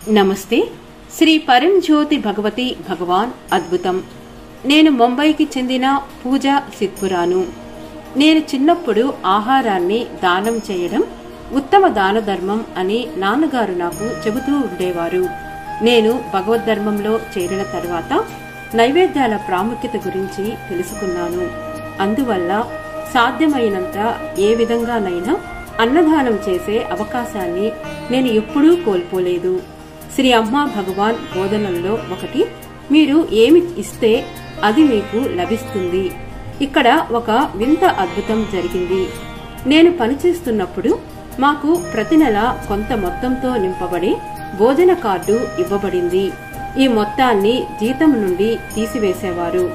నమస్తే. శ్రీ పరంజ్యోతి భగవతి భగవాన్ అద్భుతం. నేను ముంబైకి చెందిన పూజా సిద్పురాను. నేను చిన్నప్పుడు ఆహారాన్ని దానం చేయడం ఉత్తమ దాన ధర్మం అని నాన్నగారు నాకు చెబుతూ ఉండేవారు. నేను భగవద్ధర్మంలో చేరిన తర్వాత నైవేద్యాల ప్రాముఖ్యత గురించి తెలుసుకున్నాను. అందువల్ల సాధ్యమైనంత ఏ విధంగానైనా అన్నదానం చేసే అవకాశాన్ని నేను ఎప్పుడూ కోల్పోలేదు. శ్రీ అమ్మా భగవాన్ బోధనల్లో ఒకటి, మీరు ఏమి ఇస్తే అది మీకు లభిస్తుంది. ఇక్కడ ఒక వింత అద్భుతం జరిగింది. నేను పనిచేస్తున్నప్పుడు మాకు ప్రతి నెల కొంత మొత్తంతో నింపబడే భోజన కార్డు ఇవ్వబడింది. ఈ మొత్తాన్ని జీతం నుండి తీసివేసేవారు.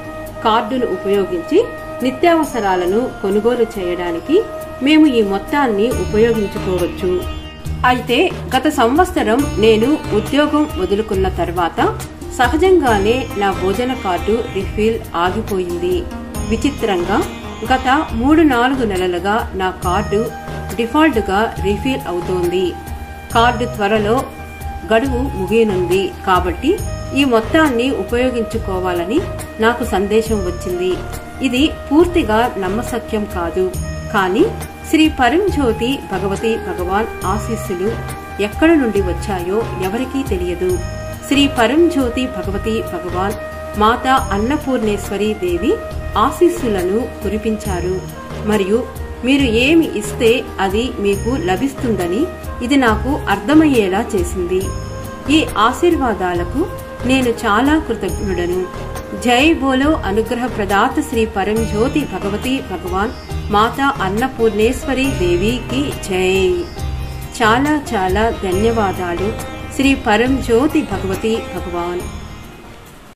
కార్డును ఉపయోగించి నిత్యావసరాలను కొనుగోలు చేయడానికి మేము ఈ మొత్తాన్ని ఉపయోగించుకోవచ్చు. అయితే గత సంవత్సరం నేను ఉద్యోగం వదులుకున్న తర్వాత సహజంగానే నా భోజన కార్డు రీఫిల్ ఆగిపోయింది. విచిత్రంగా గత 3-4 నెలలుగా నా కార్డు డిఫాల్ట్ గా రీఫిల్ అవుతోంది. కార్డు త్వరలో గడువు ముగియనుంది కాబట్టి ఈ మొత్తాన్ని ఉపయోగించుకోవాలని నాకు సందేశం వచ్చింది. ఇది పూర్తిగా నమ్మశక్యం కాదు. కానీ శ్రీ పరంజ్యోతి భగవతి భగవాన్ ఆశీస్సులు ఎక్కడ నుండి వచ్చాయో ఎవరికీ తెలియదు. శ్రీ పరంజ్యోతి భగవతి భగవాన్ మాతా అన్నపూర్ణేశ్వరి దేవి ఆశీస్సులను కురిపించారు. మరియు మీరు ఏమి ఇస్తే అది మీకు లభిస్తుందని ఇది నాకు అర్థమయ్యేలా చేసింది. ఈ ఆశీర్వాదాలకు నేను చాలా కృతజ్ఞుడను. జై బోలో అనుగ్రహ ప్రదాత శ్రీ పరంజ్యోతి భగవతి భగవాన్ మాతా అన్నపూర్ణేశ్వరి దేవికి జై. చాలా చాలా ధన్యవాదాలు శ్రీ పరంజ్యోతి భగవతి భగవాన్.